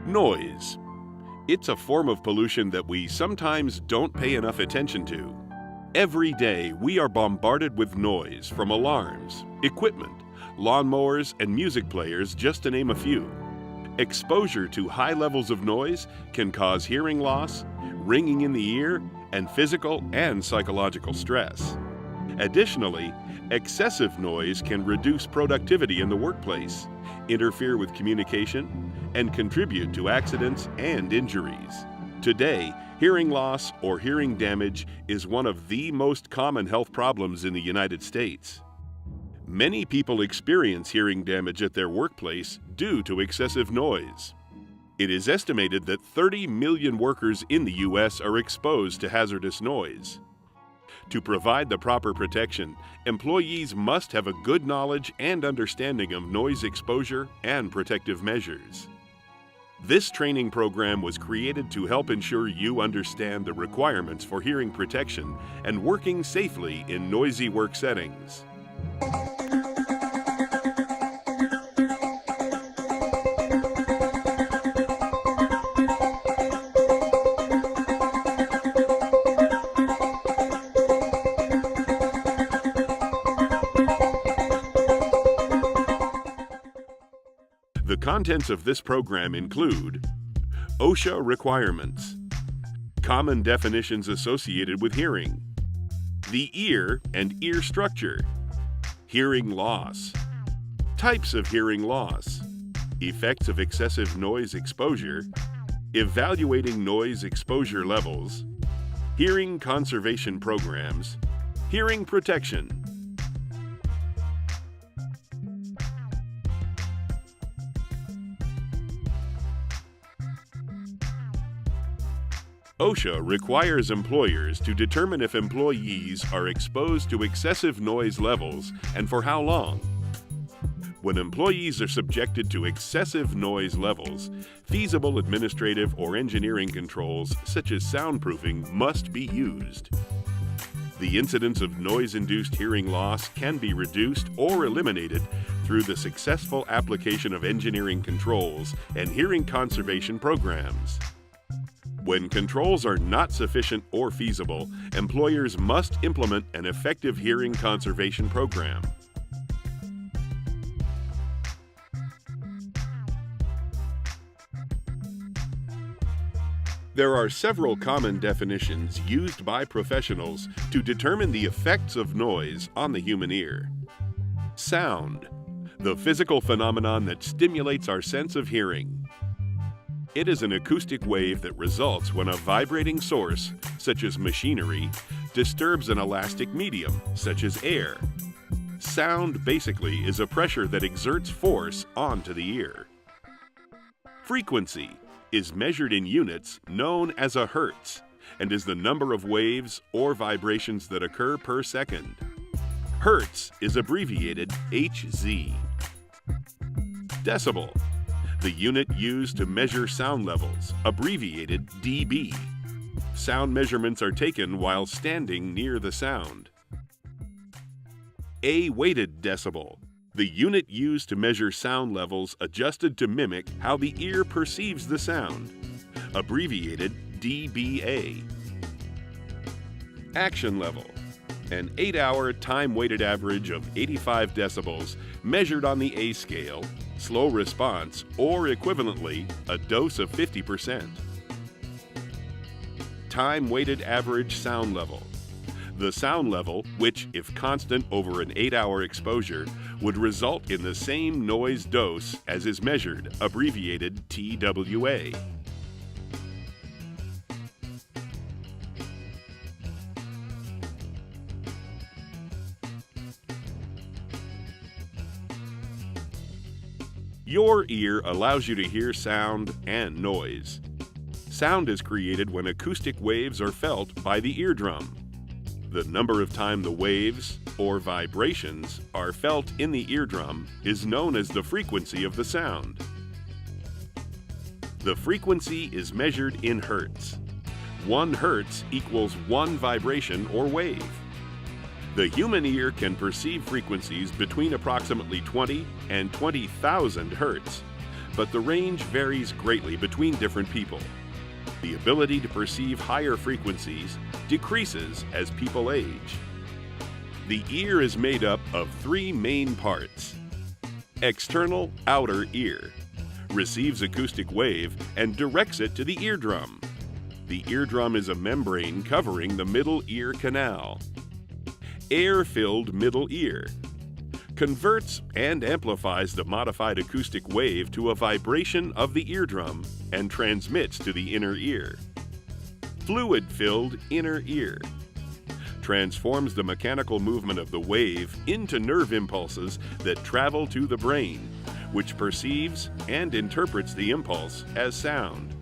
Noise. It's a form of pollution that we sometimes don't pay enough attention to. Every day, we are bombarded with noise from alarms, equipment, lawnmowers, and music players, just to name a few. Exposure to high levels of noise can cause hearing loss, ringing in the ear, and physical and psychological stress. Additionally, excessive noise can reduce productivity in the workplace, interfere with communication, and contribute to accidents and injuries. Today, hearing loss or hearing damage is one of the most common health problems in the United States. Many people experience hearing damage at their workplace due to excessive noise. It is estimated that 30 million workers in the U.S. are exposed to hazardous noise. To provide the proper protection, employees must have a good knowledge and understanding of noise exposure and protective measures. This training program was created to help ensure you understand the requirements for hearing protection and working safely in noisy work settings. The contents of this program include OSHA requirements, common definitions associated with hearing, the ear and ear structure, hearing loss, types of hearing loss, effects of excessive noise exposure, evaluating noise exposure levels, hearing conservation programs, hearing protection. OSHA requires employers to determine if employees are exposed to excessive noise levels and for how long. When employees are subjected to excessive noise levels, feasible administrative or engineering controls such as soundproofing must be used. The incidence of noise-induced hearing loss can be reduced or eliminated through the successful application of engineering controls and hearing conservation programs. When controls are not sufficient or feasible, employers must implement an effective hearing conservation program. There are several common definitions used by professionals to determine the effects of noise on the human ear. Sound, the physical phenomenon that stimulates our sense of hearing. It is an acoustic wave that results when a vibrating source, such as machinery, disturbs an elastic medium, such as air. Sound basically is a pressure that exerts force onto the ear. Frequency is measured in units known as a hertz and is the number of waves or vibrations that occur per second. Hertz is abbreviated Hz. Decibel, the unit used to measure sound levels, abbreviated dB. Sound measurements are taken while standing near the sound. A weighted decibel, the unit used to measure sound levels adjusted to mimic how the ear perceives the sound, abbreviated dBA. Action level, an 8-hour time-weighted average of 85 decibels measured on the A scale, slow response, or equivalently, a dose of 50%. Time-weighted average sound level. The sound level, which, if constant over an 8-hour exposure, would result in the same noise dose as is measured, abbreviated TWA. Your ear allows you to hear sound and noise. Sound is created when acoustic waves are felt by the eardrum. The number of times the waves, or vibrations, are felt in the eardrum is known as the frequency of the sound. The frequency is measured in hertz. 1 hertz equals 1 vibration or wave. The human ear can perceive frequencies between approximately 20 and 20,000 hertz. but the range varies greatly between different people. The ability to perceive higher frequencies decreases as people age. The ear is made up of three main parts. External outer ear receives acoustic wave and directs it to the eardrum. The eardrum is a membrane covering the middle ear canal. Air-filled middle ear converts and amplifies the modified acoustic wave to a vibration of the eardrum and transmits to the inner ear. Fluid-filled inner ear transforms the mechanical movement of the wave into nerve impulses that travel to the brain, which perceives and interprets the impulse as sound.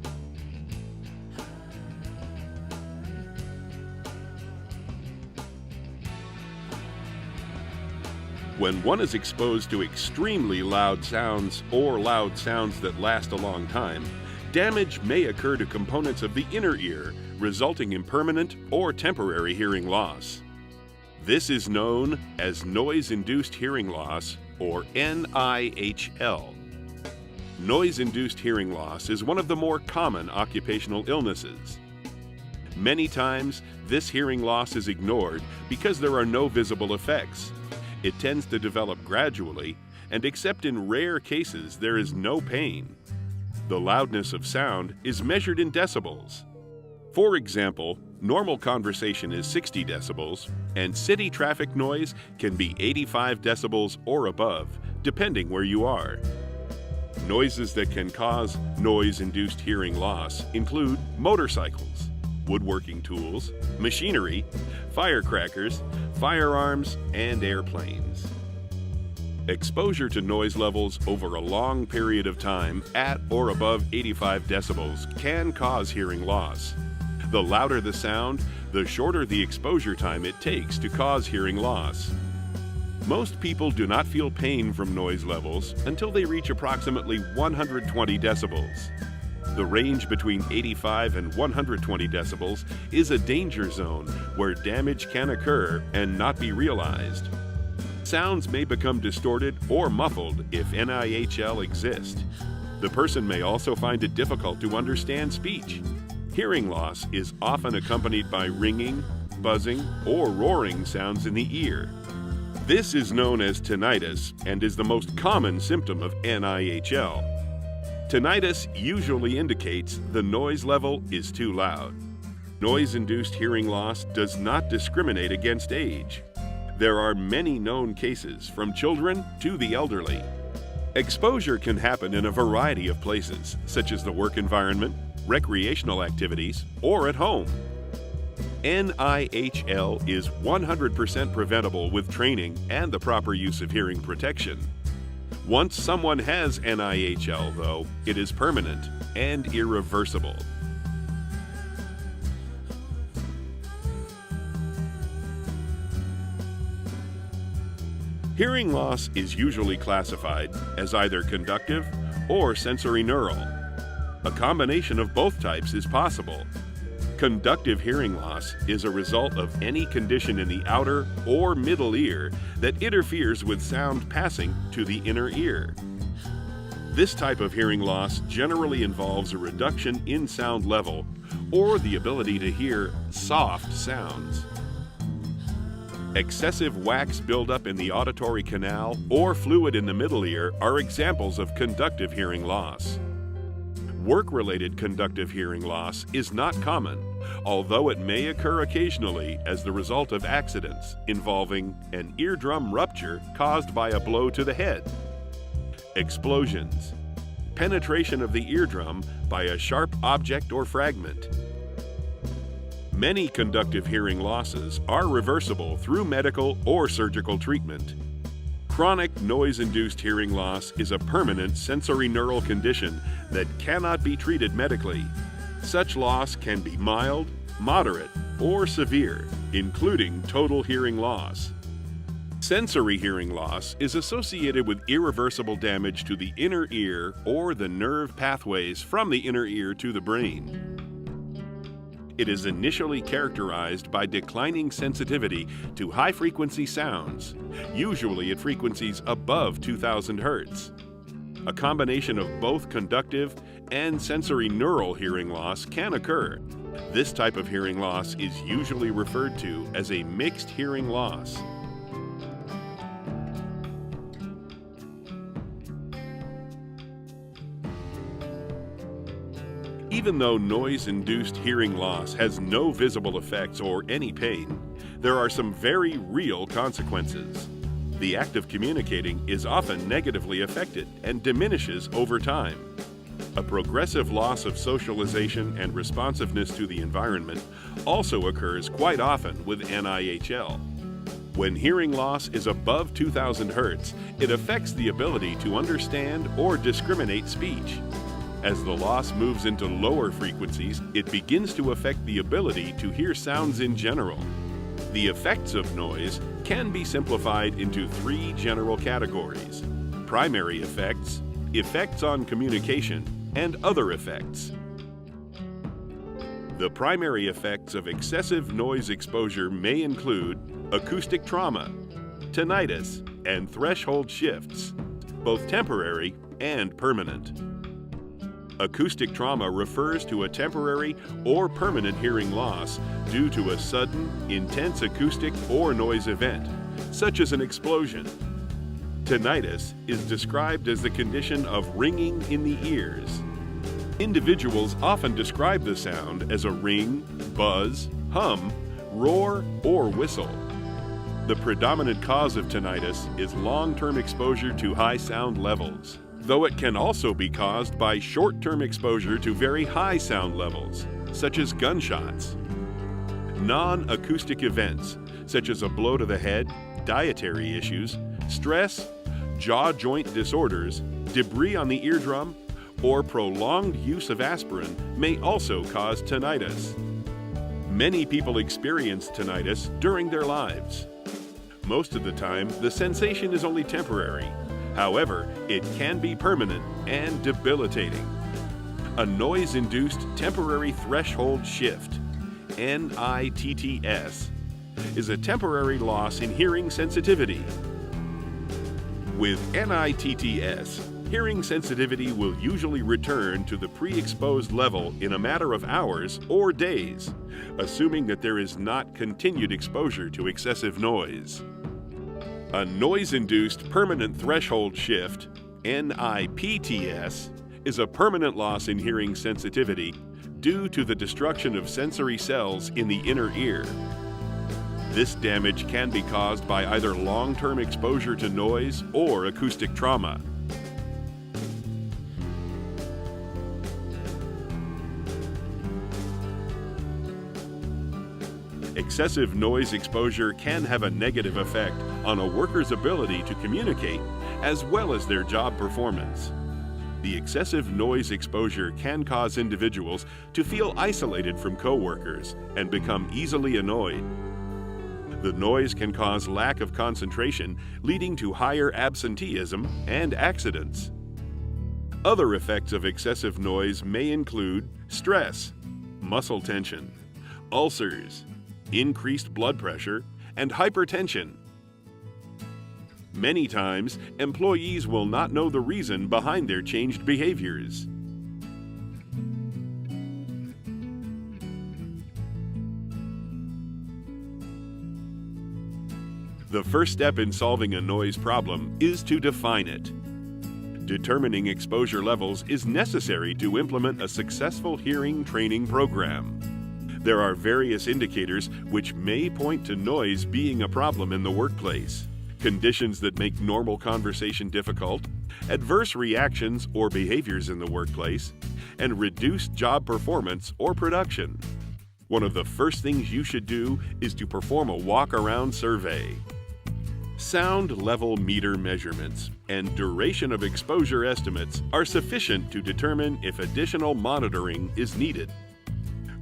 When one is exposed to extremely loud sounds or loud sounds that last a long time, damage may occur to components of the inner ear, resulting in permanent or temporary hearing loss. This is known as noise-induced hearing loss, or NIHL. Noise-induced hearing loss is one of the more common occupational illnesses. Many times, this hearing loss is ignored because there are no visible effects. It tends to develop gradually, and except in rare cases, there is no pain. The loudness of sound is measured in decibels. For example, normal conversation is 60 decibels, and city traffic noise can be 85 decibels or above, depending where you are. Noises that can cause noise-induced hearing loss include motorcycles, woodworking tools, machinery, firecrackers, firearms, and airplanes. Exposure to noise levels over a long period of time at or above 85 decibels can cause hearing loss. The louder the sound, the shorter the exposure time it takes to cause hearing loss. Most people do not feel pain from noise levels until they reach approximately 120 decibels. The range between 85 and 120 decibels is a danger zone where damage can occur and not be realized. Sounds may become distorted or muffled if NIHL exists. The person may also find it difficult to understand speech. Hearing loss is often accompanied by ringing, buzzing, or roaring sounds in the ear. This is known as tinnitus and is the most common symptom of NIHL. Tinnitus usually indicates the noise level is too loud. Noise-induced hearing loss does not discriminate against age. There are many known cases, from children to the elderly. Exposure can happen in a variety of places, such as the work environment, recreational activities, or at home. NIHL is 100% preventable with training and the proper use of hearing protection. Once someone has NIHL, though, it is permanent and irreversible. Hearing loss is usually classified as either conductive or sensorineural. A combination of both types is possible. Conductive hearing loss is a result of any condition in the outer or middle ear that interferes with sound passing to the inner ear. This type of hearing loss generally involves a reduction in sound level or the ability to hear soft sounds. Excessive wax buildup in the auditory canal or fluid in the middle ear are examples of conductive hearing loss. Work-related conductive hearing loss is not common, although it may occur occasionally as the result of accidents involving an eardrum rupture caused by a blow to the head, explosions, penetration of the eardrum by a sharp object or fragment. Many conductive hearing losses are reversible through medical or surgical treatment. Chronic noise-induced hearing loss is a permanent sensorineural condition that cannot be treated medically. Such loss can be mild, moderate, or severe, including total hearing loss. Sensory hearing loss is associated with irreversible damage to the inner ear or the nerve pathways from the inner ear to the brain. It is initially characterized by declining sensitivity to high-frequency sounds, usually at frequencies above 2000 Hz. A combination of both conductive and sensory neural hearing loss can occur. This type of hearing loss is usually referred to as a mixed hearing loss. Even though noise-induced hearing loss has no visible effects or any pain, there are some very real consequences. The act of communicating is often negatively affected and diminishes over time. A progressive loss of socialization and responsiveness to the environment also occurs quite often with NIHL. When hearing loss is above 2000 Hz, it affects the ability to understand or discriminate speech. As the loss moves into lower frequencies, it begins to affect the ability to hear sounds in general. The effects of noise can be simplified into three general categories: primary effects, effects on communication, and other effects. The primary effects of excessive noise exposure may include acoustic trauma, tinnitus, and threshold shifts, both temporary and permanent. Acoustic trauma refers to a temporary or permanent hearing loss due to a sudden, intense acoustic or noise event, such as an explosion. Tinnitus is described as the condition of ringing in the ears. Individuals often describe the sound as a ring, buzz, hum, roar, or whistle. The predominant cause of tinnitus is long-term exposure to high sound levels, though it can also be caused by short-term exposure to very high sound levels, such as gunshots. Non-acoustic events, such as a blow to the head, dietary issues, stress, jaw joint disorders, debris on the eardrum, or prolonged use of aspirin may also cause tinnitus. Many people experience tinnitus during their lives. Most of the time, the sensation is only temporary. However, it can be permanent and debilitating. A noise-induced temporary threshold shift, NITTS, is a temporary loss in hearing sensitivity. With NITTS, hearing sensitivity will usually return to the pre-exposed level in a matter of hours or days, assuming that there is not continued exposure to excessive noise. A noise-induced permanent threshold shift, NIPTS, is a permanent loss in hearing sensitivity due to the destruction of sensory cells in the inner ear. This damage can be caused by either long-term exposure to noise or acoustic trauma. Excessive noise exposure can have a negative effect on a worker's ability to communicate as well as their job performance. The excessive noise exposure can cause individuals to feel isolated from coworkers and become easily annoyed. The noise can cause lack of concentration, leading to higher absenteeism and accidents. Other effects of excessive noise may include stress, muscle tension, ulcers, increased blood pressure, and hypertension. Many times, employees will not know the reason behind their changed behaviors. The first step in solving a noise problem is to define it. Determining exposure levels is necessary to implement a successful hearing training program. There are various indicators which may point to noise being a problem in the workplace. Conditions that make normal conversation difficult, adverse reactions or behaviors in the workplace, and reduced job performance or production. One of the first things you should do is to perform a walk-around survey. Sound level meter measurements and duration of exposure estimates are sufficient to determine if additional monitoring is needed.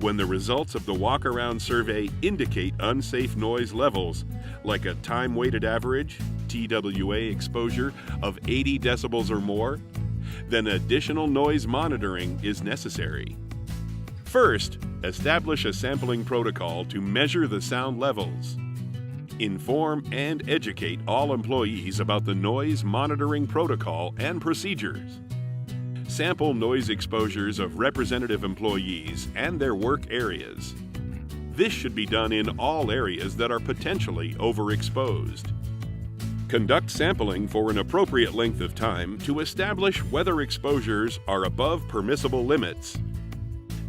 When the results of the walk-around survey indicate unsafe noise levels, like a time-weighted average, TWA exposure, of 80 decibels or more, then additional noise monitoring is necessary. First, establish a sampling protocol to measure the sound levels. Inform and educate all employees about the noise monitoring protocol and procedures. Sample noise exposures of representative employees and their work areas. This should be done in all areas that are potentially overexposed. Conduct sampling for an appropriate length of time to establish whether exposures are above permissible limits.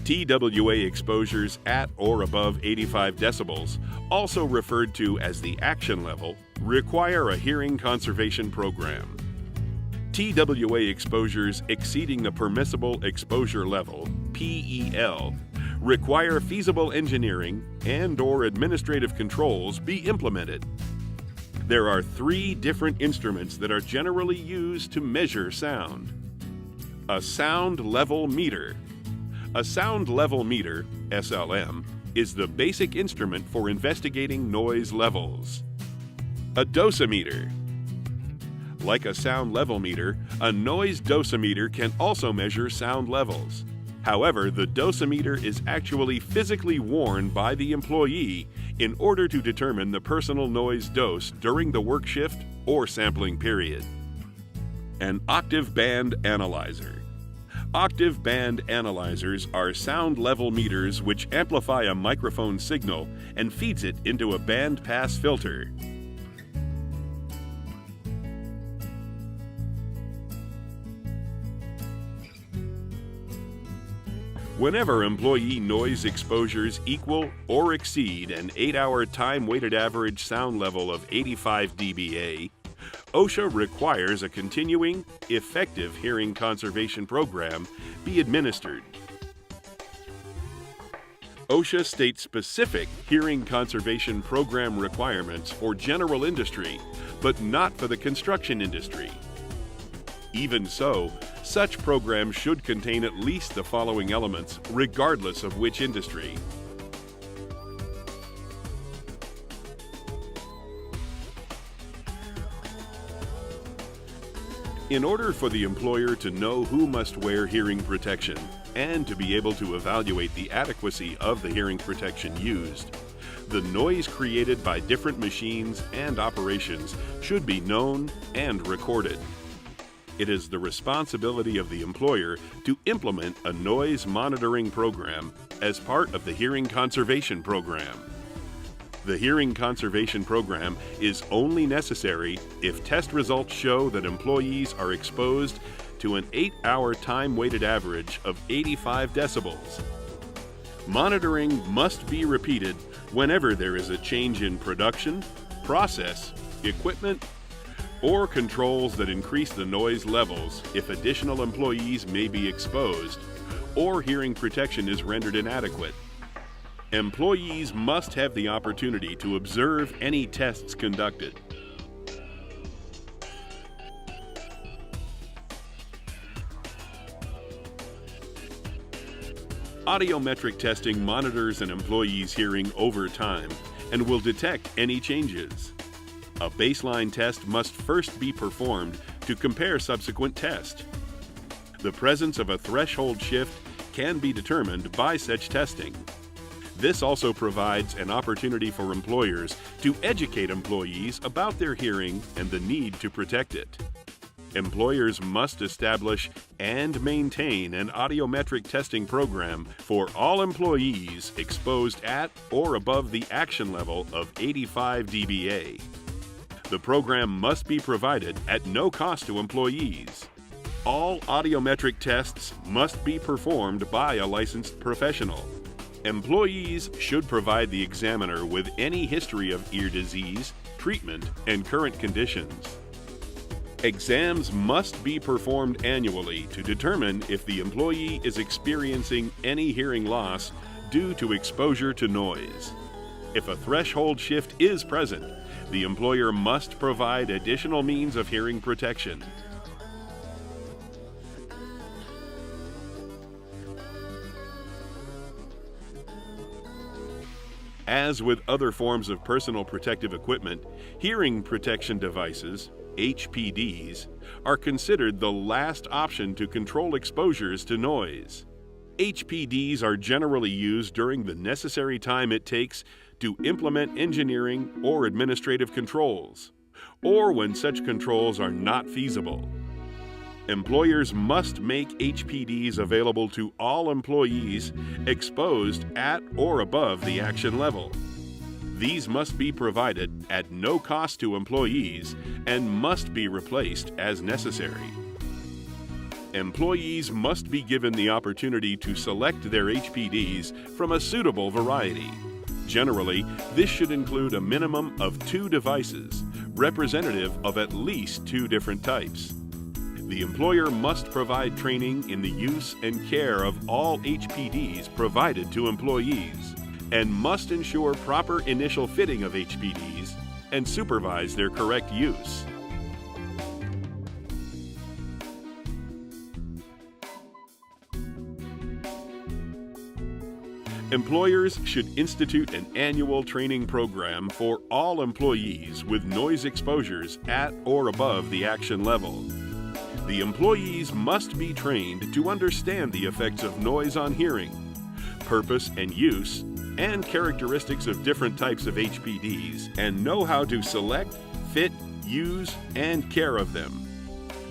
TWA exposures at or above 85 decibels, also referred to as the action level, require a hearing conservation program. TWA exposures exceeding the permissible exposure level, PEL, require feasible engineering and/or administrative controls be implemented. There are 3 different instruments that are generally used to measure sound. A sound level meter. A sound level meter, SLM, is the basic instrument for investigating noise levels. A dosimeter. Like a sound level meter, a noise dosimeter can also measure sound levels. However, the dosimeter is actually physically worn by the employee in order to determine the personal noise dose during the work shift or sampling period. An octave band analyzer. Octave band analyzers are sound level meters which amplify a microphone signal and feeds it into a band pass filter. Whenever employee noise exposures equal or exceed an 8-hour time-weighted average sound level of 85 dBA, OSHA requires a continuing, effective hearing conservation program be administered. OSHA states specific hearing conservation program requirements for general industry, but not for the construction industry. Even so, such programs should contain at least the following elements, regardless of which industry. In order for the employer to know who must wear hearing protection and to be able to evaluate the adequacy of the hearing protection used, the noise created by different machines and operations should be known and recorded. It is the responsibility of the employer to implement a noise monitoring program as part of the hearing conservation program. The hearing conservation program is only necessary if test results show that employees are exposed to an 8-hour time-weighted average of 85 decibels. Monitoring must be repeated whenever there is a change in production, process, equipment, or controls that increase the noise levels if additional employees may be exposed or hearing protection is rendered inadequate. Employees must have the opportunity to observe any tests conducted. Audiometric testing monitors an employee's hearing over time and will detect any changes. A baseline test must first be performed to compare subsequent tests. The presence of a threshold shift can be determined by such testing. This also provides an opportunity for employers to educate employees about their hearing and the need to protect it. Employers must establish and maintain an audiometric testing program for all employees exposed at or above the action level of 85 dBA. The program must be provided at no cost to employees. All audiometric tests must be performed by a licensed professional. Employees should provide the examiner with any history of ear disease, treatment, and current conditions. Exams must be performed annually to determine if the employee is experiencing any hearing loss due to exposure to noise. If a threshold shift is present, the employer must provide additional means of hearing protection. As with other forms of personal protective equipment, hearing protection devices, HPDs, are considered the last option to control exposures to noise. HPDs are generally used during the necessary time it takes to implement engineering or administrative controls, or when such controls are not feasible. Employers must make HPDs available to all employees exposed at or above the action level. These must be provided at no cost to employees and must be replaced as necessary. Employees must be given the opportunity to select their HPDs from a suitable variety. Generally, this should include a minimum of 2 devices, representative of at least 2 different types. The employer must provide training in the use and care of all HPDs provided to employees, and must ensure proper initial fitting of HPDs and supervise their correct use. Employers should institute an annual training program for all employees with noise exposures at or above the action level. The employees must be trained to understand the effects of noise on hearing, purpose and use, and characteristics of different types of HPDs, and know how to select, fit, use, and care of them.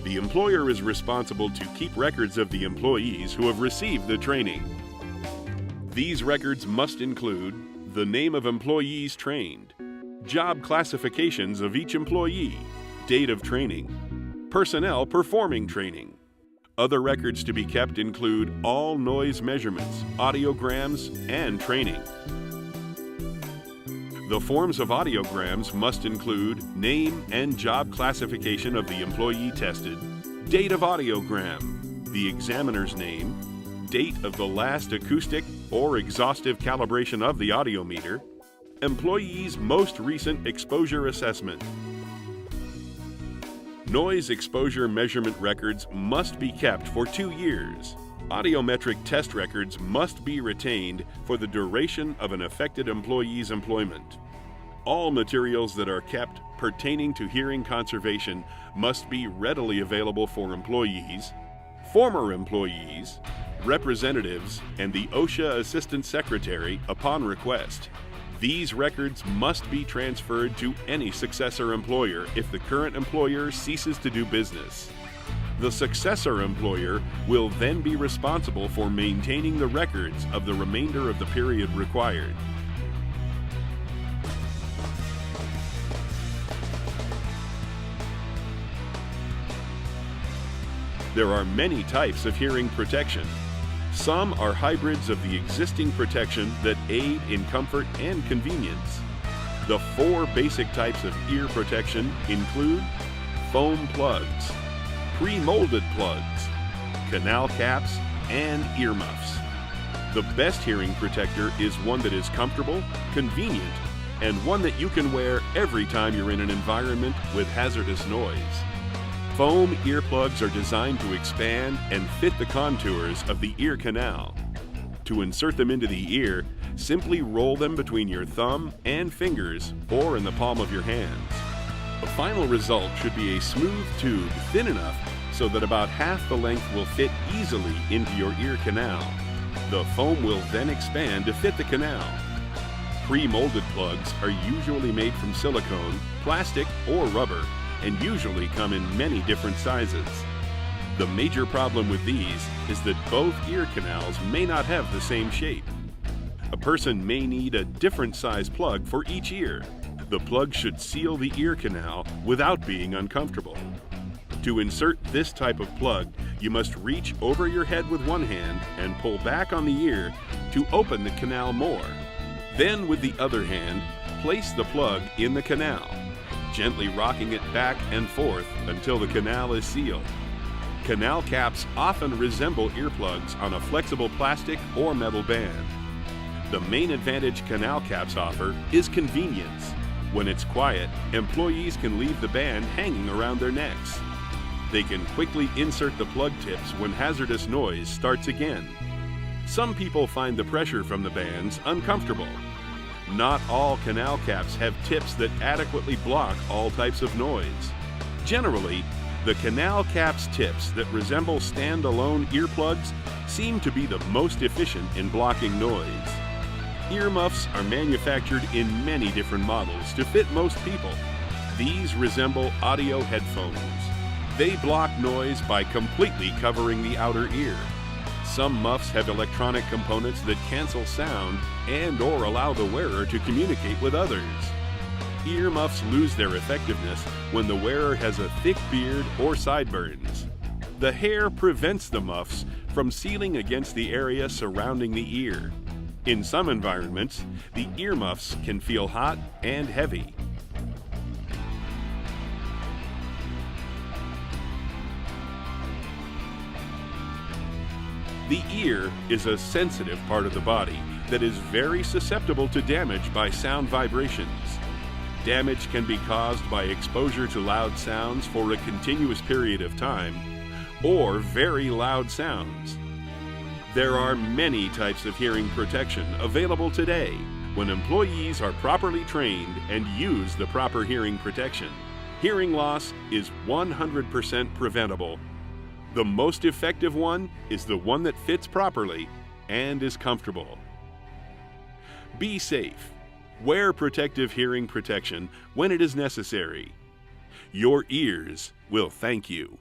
The employer is responsible to keep records of the employees who have received the training. These records must include the name of employees trained, job classifications of each employee, date of training, personnel performing training. Other records to be kept include all noise measurements, audiograms, and training. The forms of audiograms must include name and job classification of the employee tested, date of audiogram, the examiner's name, date of the last acoustic or exhaustive calibration of the audiometer, employee's most recent exposure assessment. Noise exposure measurement records must be kept for 2 years. Audiometric test records must be retained for the duration of an affected employee's employment. All materials that are kept pertaining to hearing conservation must be readily available for employees, former employees, representatives, and the OSHA Assistant Secretary upon request. These records must be transferred to any successor employer if the current employer ceases to do business. The successor employer will then be responsible for maintaining the records of the remainder of the period required. There are many types of hearing protection. Some are hybrids of the existing protection that aid in comfort and convenience. The 4 basic types of ear protection include foam plugs, pre-molded plugs, canal caps, and earmuffs. The best hearing protector is one that is comfortable, convenient, and one that you can wear every time you're in an environment with hazardous noise. Foam earplugs are designed to expand and fit the contours of the ear canal. To insert them into the ear, simply roll them between your thumb and fingers or in the palm of your hands. The final result should be a smooth tube thin enough so that about half the length will fit easily into your ear canal. The foam will then expand to fit the canal. Pre-molded plugs are usually made from silicone, plastic, or rubber, and usually come in many different sizes. The major problem with these is that both ear canals may not have the same shape. A person may need a different size plug for each ear. The plug should seal the ear canal without being uncomfortable. To insert this type of plug, you must reach over your head with one hand and pull back on the ear to open the canal more. Then with the other hand, place the plug in the canal, gently rocking it back and forth until the canal is sealed. Canal caps often resemble earplugs on a flexible plastic or metal band. The main advantage canal caps offer is convenience. When it's quiet, employees can leave the band hanging around their necks. They can quickly insert the plug tips when hazardous noise starts again. Some people find the pressure from the bands uncomfortable. Not all canal caps have tips that adequately block all types of noise. Generally, the canal caps tips that resemble standalone earplugs seem to be the most efficient in blocking noise. Earmuffs are manufactured in many different models to fit most people. These resemble audio headphones. They block noise by completely covering the outer ear. Some muffs have electronic components that cancel sound and/or allow the wearer to communicate with others. Earmuffs lose their effectiveness when the wearer has a thick beard or sideburns. The hair prevents the muffs from sealing against the area surrounding the ear. In some environments, the earmuffs can feel hot and heavy. The ear is a sensitive part of the body that is very susceptible to damage by sound vibrations. Damage can be caused by exposure to loud sounds for a continuous period of time, or very loud sounds. There are many types of hearing protection available today when employees are properly trained and use the proper hearing protection. Hearing loss is 100% preventable. The most effective one is the one that fits properly and is comfortable. Be safe. Wear protective hearing protection when it is necessary. Your ears will thank you.